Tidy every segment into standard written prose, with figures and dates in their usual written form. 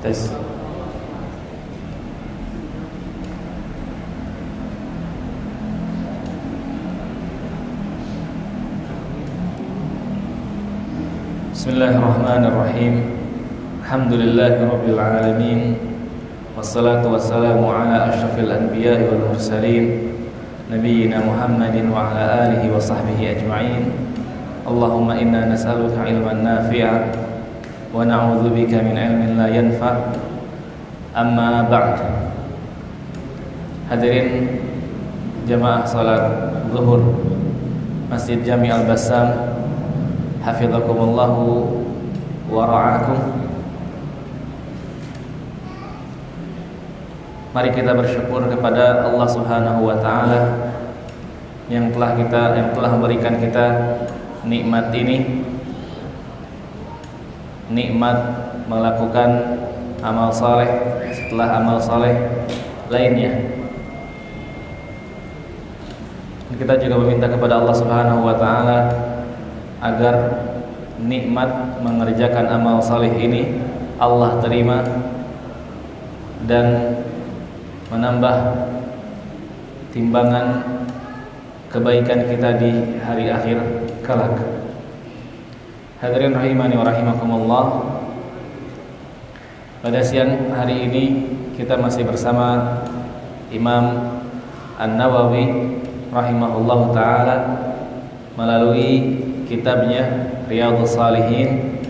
Tes. Bismillahirrahmanirrahim. Alhamdulillahirabbil alamin. Wassalatu wassalamu ala asyrafil anbiya'i wal mursalin nabiyyina Muhammadin wa ala alihi wa sahbihi ajma'in. Allahumma inna nas'aluka ilman nafi'a wa na'udzubika min ilmin la yanfa'. Amma ba'd. Hadirin jamaah salat zuhur Masjid Jami' Al-Bassam, hafizakumullahu wa ra'akum. Mari kita bersyukur kepada Allah Subhanahu wa taala yang telah memberikan kita nikmat ini, nikmat melakukan amal saleh setelah amal saleh lainnya. Kita juga meminta kepada Allah Subhanahu wa taala agar nikmat mengerjakan amal saleh ini Allah terima dan menambah timbangan kebaikan kita di hari akhir kelak. Hadirin rahimani wa rahimakumullah. Pada siang hari ini kita masih bersama Imam An-Nawawi rahimahullahu taala melalui kitabnya Riyadhus Shalihin,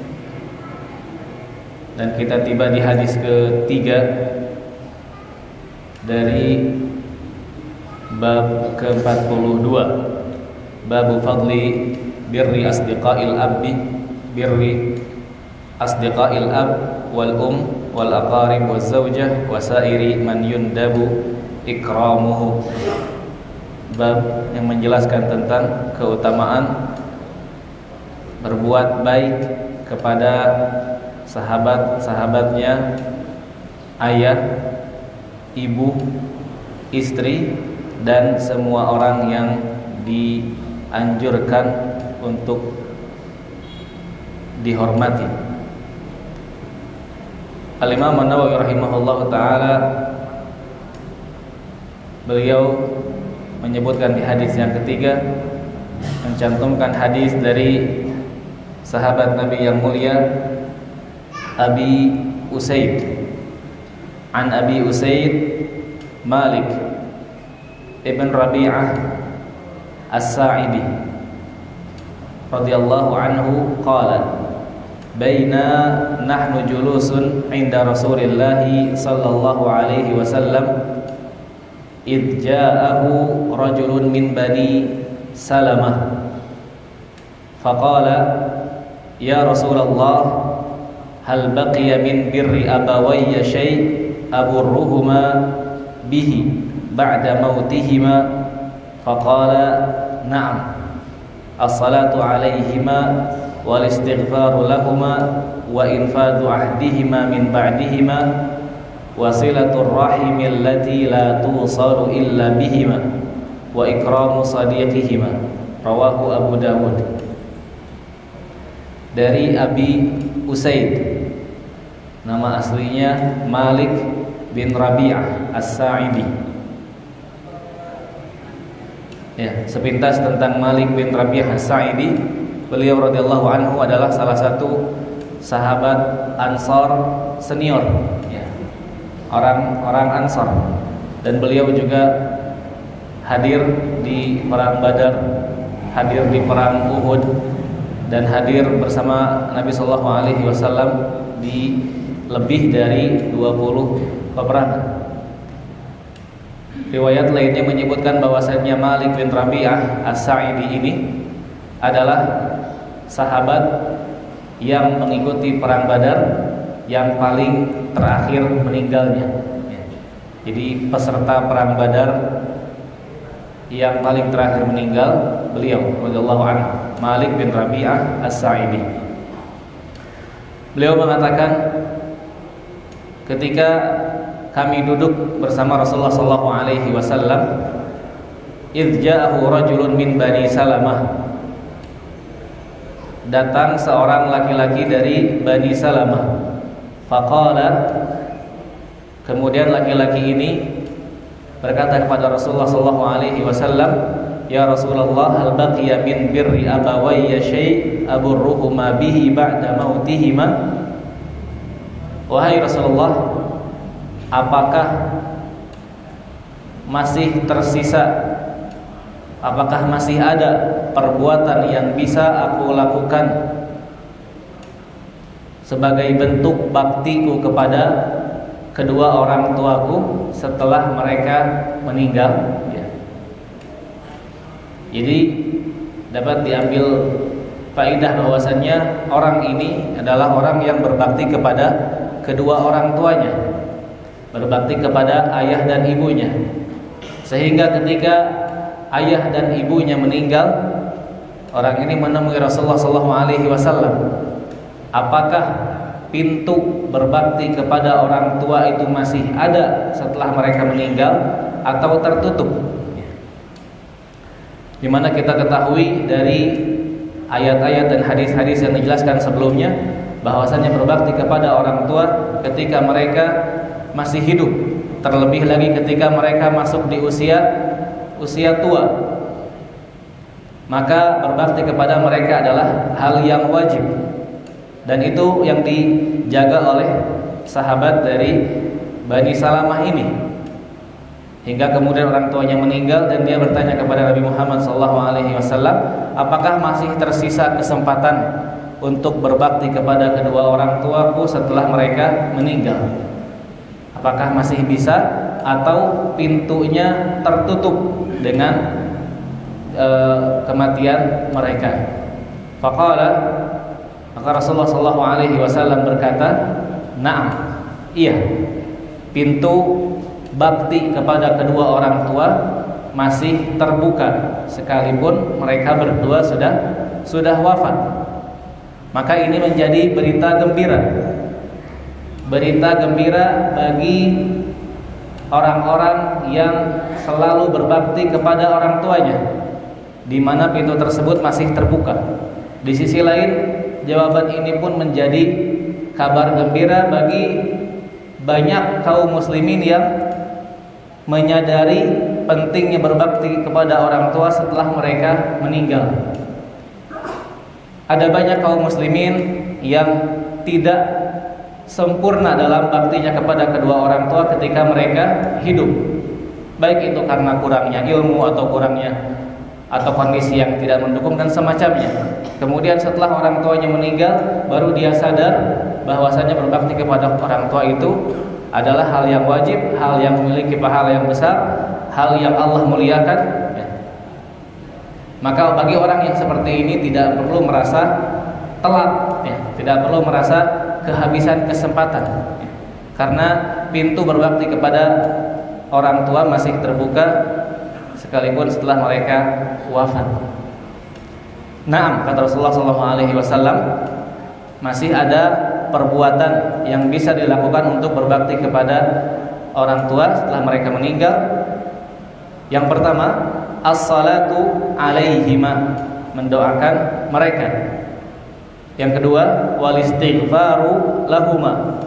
dan kita tiba di hadis ketiga dari bab ke-42, bab fadli birri asdiqail ab wal wal aqarib waz zawjah wa sairi man yundabu ikramuhu. Bab yang menjelaskan tentang keutamaan berbuat baik kepada sahabat-sahabatnya, ayah, ibu, istri, dan semua orang yang dianjurkan untuk dihormati. Al-Imam An-Nawawi rahimahullahu taala, beliau menyebutkan di hadis yang ketiga, mencantumkan hadis dari sahabat Nabi yang mulia Abi Usaid. An Abi Usaid Malik ibn Rabi'ah As-Sa'idi radhiyallahu anhu qala baina nahnu julusun 'inda Rasulillah sallallahu alaihi wasallam id ja'ahu rajulun min bani Salamah faqala ya Rasulullah hal baqiya min birri abawayya syai' aburruhuma bihi ba'da mautihima faqala na'am as-salatu alaihima wal istighfaru lahuma wa infadu ahdihima min ba'dihima wasilatur rahimi allati la tusalu illa bihima wa ikramu sadiqihima. Rawahu Abu Dawud. Dari Abi Usaid, nama aslinya Malik bin Rabi'ah As-Sa'idi. Ya, sepintas tentang Malik bin Rabi'ah As-Sa'idi. Beliau radhiyallahu anhu adalah salah satu sahabat Ansar senior, ya, orang Ansar, dan beliau juga hadir di perang Badar, hadir di perang Uhud, dan hadir bersama Nabi sallallahu alaihi wasallam di lebih dari 20 peperangan. Riwayat lainnya menyebutkan bahwasanya Malik bin Rabi'ah As-Sa'idi ini adalah sahabat yang mengikuti perang Badar yang paling terakhir meninggalnya. Jadi peserta perang Badar yang paling terakhir meninggal beliau radhiyallahu anhu, Malik bin Rabi'ah As-Sa'idi. Beliau mengatakan, ketika kami duduk bersama Rasulullah sallallahu alaihi wasallam, idz ja'ahu rajulun min bani Salamah, datang seorang laki-laki dari Bani Salamah. Faqala, kemudian laki-laki ini berkata kepada Rasulullah sallallahu alaihi wasallam, "Ya Rasulullah, hal baqiya min birri abawayya syai' aburruhuma bihi ba'da mautihima?" Wahai Rasulullah, apakah masih tersisa, apakah masih ada perbuatan yang bisa aku lakukan sebagai bentuk baktiku kepada kedua orang tuaku setelah mereka meninggal? Ya. Jadi dapat diambil faidah bahwasannya orang ini adalah orang yang berbakti kepada kedua orang tuanya, berbakti kepada ayah dan ibunya, sehingga ketika ayah dan ibunya meninggal, orang ini menemui Rasulullah SAW. Apakah pintu berbakti kepada orang tua itu masih ada setelah mereka meninggal atau tertutup? Dimana kita ketahui dari ayat-ayat dan hadis-hadis yang dijelaskan sebelumnya bahwasanya berbakti kepada orang tua ketika mereka masih hidup, terlebih lagi ketika mereka masuk di usia tua, maka berbakti kepada mereka adalah hal yang wajib. Dan itu yang dijaga oleh sahabat dari Bani Salamah ini, hingga kemudian orang tuanya meninggal dan dia bertanya kepada Nabi Muhammad SAW, apakah masih tersisa kesempatan untuk berbakti kepada kedua orang tuaku setelah mereka meninggal? Apakah masih bisa atau pintunya tertutup dengan kematian mereka? Faqala, maka Rasulullah SAW berkata, "Na'am, iya, pintu bakti kepada kedua orang tua masih terbuka sekalipun mereka berdua sudah wafat." Maka ini menjadi berita gembira bagi orang-orang yang selalu berbakti kepada orang tuanya, di mana pintu tersebut masih terbuka. Di sisi lain, jawaban ini pun menjadi kabar gembira bagi banyak kaum muslimin yang menyadari pentingnya berbakti kepada orang tua setelah mereka meninggal. Ada banyak kaum muslimin yang tidak sempurna dalam baktinya kepada kedua orang tua ketika mereka hidup, baik itu karena kurangnya ilmu atau kondisi yang tidak mendukung dan semacamnya. Kemudian setelah orang tuanya meninggal, baru dia sadar bahwasanya berbakti kepada orang tua itu adalah hal yang wajib, hal yang memiliki pahala yang besar, hal yang Allah muliakan, ya. Maka bagi orang yang seperti ini tidak perlu merasa telat, ya, tidak perlu merasa kehabisan kesempatan, ya. Karena pintu berbakti kepada orang tua masih terbuka sekalipun setelah mereka wafat. Naam, kata Rasulullah SAW, masih ada perbuatan yang bisa dilakukan untuk berbakti kepada orang tua setelah mereka meninggal. Yang pertama, as-salatu alaihima, mendoakan mereka. Yang kedua, wal istighfaru lahuma,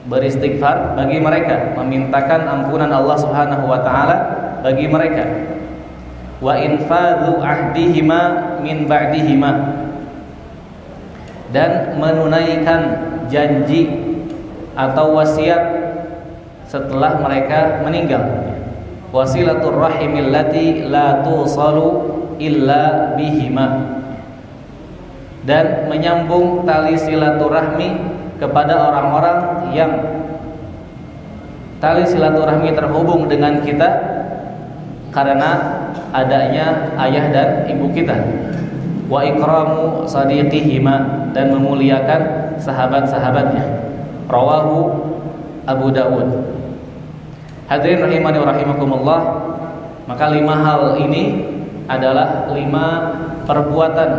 beristighfar bagi mereka, memintakan ampunan Allah Subhanahu wa taala bagi mereka. Wa infadhu ahdihima min ba'dihima, dan menunaikan janji atau wasiat setelah mereka meninggal. Wasilatur rahimil lati la tusalu illa bihima, dan menyambung tali silaturahmi kepada orang-orang yang tali silaturahmi terhubung dengan kita karena adanya ayah dan ibu kita. Wa ikramu sadiqihima, dan memuliakan sahabat-sahabatnya. Rawahu Abu Dawud. Hadirin rahimani wa rahimakumullah, maka 5 hal ini adalah 5 perbuatan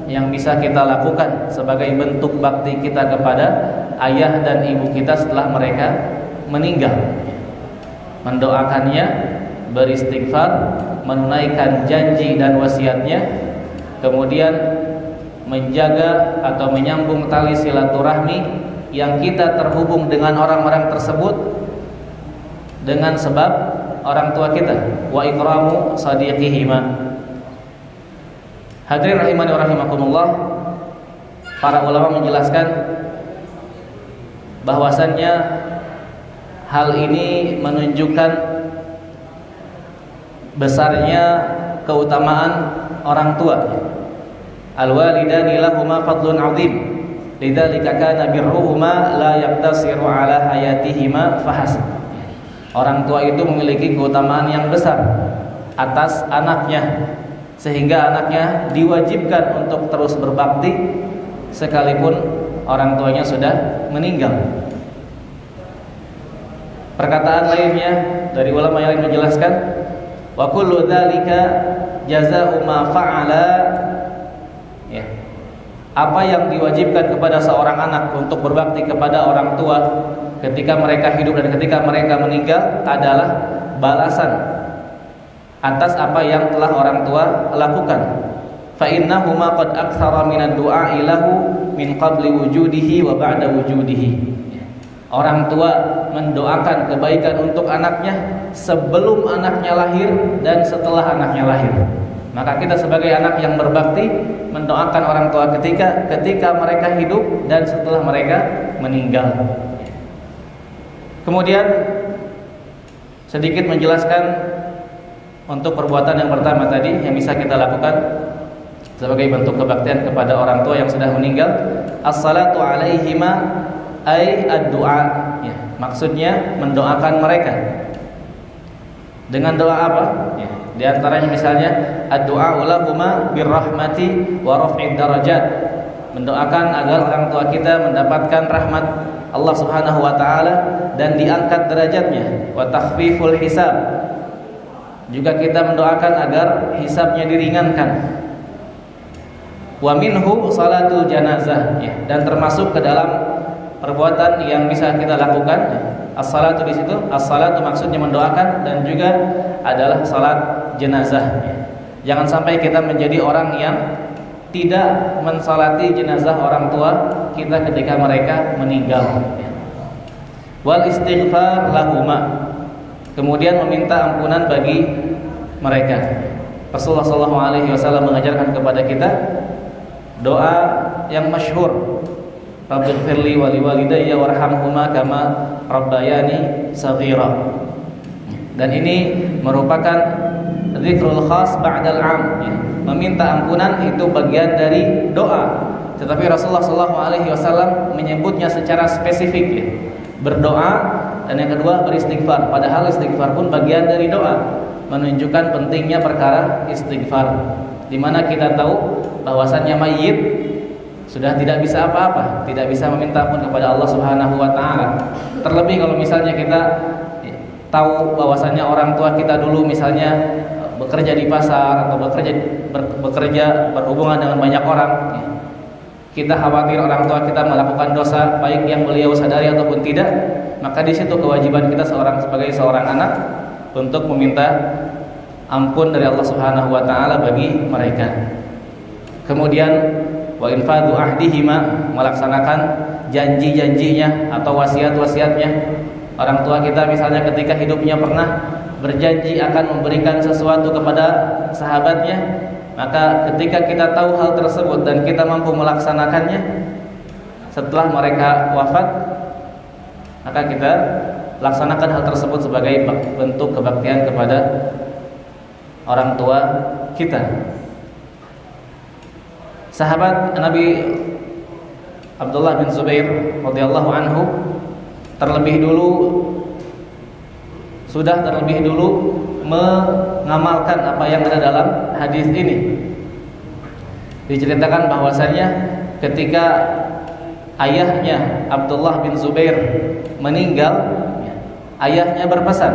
yang bisa kita lakukan sebagai bentuk bakti kita kepada ayah dan ibu kita setelah mereka meninggal. Mendoakannya, beristighfar, menunaikan janji dan wasiatnya, kemudian menjaga atau menyambung tali silaturahmi yang kita terhubung dengan orang-orang tersebut dengan sebab orang tua kita. Wa ikramu sadiqihima. Hadirin rahimani wa rahimakumullah, para ulama menjelaskan bahwasannya hal ini menunjukkan besarnya keutamaan orang tua. Al-walidani lahuma fadlun 'azim, lidzalika kana birruhuma la yaqtasiru 'ala hayatihima fahasb. Orang tua itu memiliki keutamaan yang besar atas anaknya, sehingga anaknya diwajibkan untuk terus berbakti sekalipun orang tuanya sudah meninggal. Perkataan lainnya dari ulama yang lain menjelaskan, wa kullu dzalika jazaa'u ma fa'ala, ya. Apa yang diwajibkan kepada seorang anak untuk berbakti kepada orang tua ketika mereka hidup dan ketika mereka meninggal adalah balasan atas apa yang telah orang tua lakukan. Fa innahuma qad aktsara minad du'a lahu min qabli wujudihi wa ba'da wujudihi. Orang tua mendoakan kebaikan untuk anaknya sebelum anaknya lahir dan setelah anaknya lahir. Maka kita sebagai anak yang berbakti mendoakan orang tua ketika mereka hidup dan setelah mereka meninggal. Kemudian sedikit menjelaskan untuk perbuatan yang pertama tadi yang bisa kita lakukan sebagai bentuk kebaktian kepada orang tua yang sudah meninggal. As-salatu alaihima ay ad-du'a, ya, maksudnya mendoakan mereka. Dengan doa apa? Ya, di antaranya misalnya ad-du'a lahuma birrahmati wa raf'id darajat. Mendoakan agar orang tua kita mendapatkan rahmat Allah Subhanahu wa taala dan diangkat derajatnya, wa takhfiful hisab. Juga kita mendoakan agar hisabnya diringankan. Wa minhu salatul janazah, ya, dan termasuk ke dalam perbuatan yang bisa kita lakukan, ya. As-salatu di situ, as-salatu maksudnya mendoakan dan juga adalah salat jenazah, ya. Jangan sampai kita menjadi orang yang tidak mensalati jenazah orang tua kita ketika mereka meninggal, ya. Wal istighfar lahuma, kemudian meminta ampunan bagi mereka. Rasulullah SAW mengajarkan kepada kita doa yang masyhur, Rabbighfirli wa liwalidayya warhamhuma kama rabbayani shaghira. Dan ini merupakan zikrul khas ba'dal 'am, ya. Meminta ampunan itu bagian dari doa, tetapi Rasulullah SAW menyebutnya secara spesifik, ya. Berdoa, dan yang kedua beristighfar. Padahal istighfar pun bagian dari doa, menunjukkan pentingnya perkara istighfar, di mana kita tahu bahwasannya mayit sudah tidak bisa apa-apa, tidak bisa meminta ampun kepada Allah Subhanahu wa taala. Terlebih kalau misalnya kita tahu bahwasannya orang tua kita dulu misalnya bekerja di pasar atau bekerja berhubungan dengan banyak orang, kita khawatir orang tua kita melakukan dosa baik yang beliau sadari ataupun tidak, maka di situ kewajiban kita sebagai seorang anak untuk meminta ampun dari Allah Subhanahu wa taala bagi mereka. Kemudian wa infadu ahdihima, melaksanakan janji-janjinya atau wasiat-wasiatnya. Orang tua kita misalnya ketika hidupnya pernah berjanji akan memberikan sesuatu kepada sahabatnya, maka ketika kita tahu hal tersebut dan kita mampu melaksanakannya setelah mereka wafat, maka kita laksanakan hal tersebut sebagai bentuk kebaktian kepada orang tua kita. Sahabat Nabi Abdullah bin Zubair radhiyallahu anhu sudah terlebih dulu mengamalkan apa yang ada dalam hadis ini. Diceritakan bahwasannya ketika ayahnya Abdullah bin Zubair meninggal, ayahnya berpesan,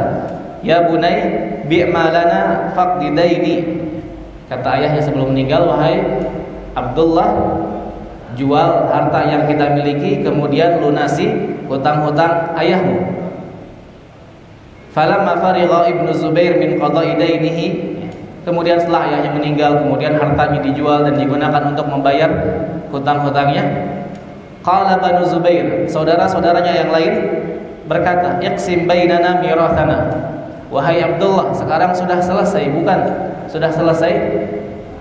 "Ya bunai, bi'ma lana faqdidaini." Kata ayahnya sebelum meninggal, "Wahai Abdullah, jual harta yang kita miliki, kemudian lunasi hutang-hutang ayahmu." Falamma farigha Ibnu Zubair min qada'i dainihi, kemudian setelah ayahnya meninggal, kemudian hartanya dijual dan digunakan untuk membayar hutang-hutangnya. Qala Banu Zubair, saudara-saudaranya yang lain berkata, "Iqsim bainana mirathana." Wahai Abdullah, sekarang sudah selesai, bukan? Sudah selesai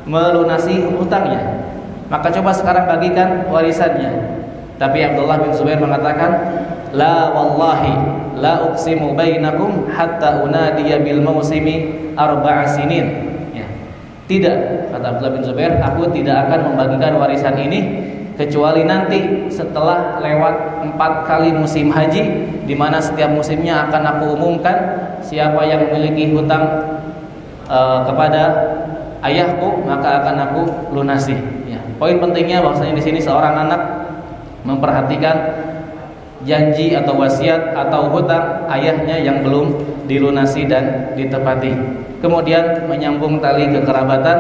melunasi hutangnya. Maka coba sekarang bagikan warisannya. Tapi Abdullah bin Zubair mengatakan, "La wallahi la uqsimu bainakum hatta unadiya bil mausimi arba'a sinin." Ya. Tidak, kata Abdullah bin Zubair, aku tidak akan membagikan warisan ini kecuali nanti setelah lewat 4 kali musim haji, di mana setiap musimnya akan aku umumkan siapa yang memiliki hutang kepada ayahku, maka akan aku lunasi. Ya. Poin pentingnya bahwasanya di sini seorang anak memperhatikan janji atau wasiat atau hutang ayahnya yang belum dilunasi dan ditepati. Kemudian menyambung tali kekerabatan,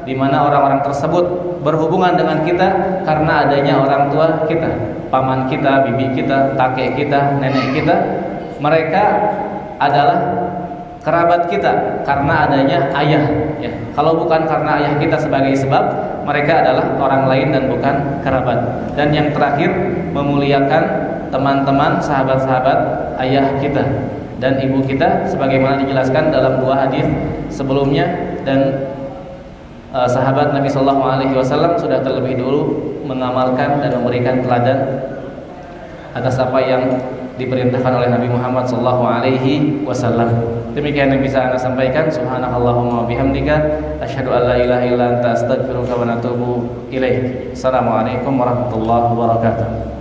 di mana orang-orang tersebut berhubungan dengan kita karena adanya orang tua kita, paman kita, bibi kita, kakek kita, nenek kita. Mereka adalah kerabat kita karena adanya ayah. Ya. Kalau bukan karena ayah kita sebagai sebab, mereka adalah orang lain dan bukan kerabat. Dan yang terakhir, memuliakan teman-teman, sahabat-sahabat ayah kita dan ibu kita, sebagaimana dijelaskan dalam 2 hadis sebelumnya. Dan sahabat Nabi Sallallahu Alaihi Wasallam sudah terlebih dulu mengamalkan dan memberikan teladan atas apa yang diperintahkan oleh Nabi Muhammad Sallallahu Alaihi Wasallam. Demikian yang bisa Anda sampaikan. Subhanakallahumma wabihamdika, asyhadu an la ilaha illa anta, astaghfiruka wa atubu ilaik. Assalamualaikum warahmatullahi wabarakatuh.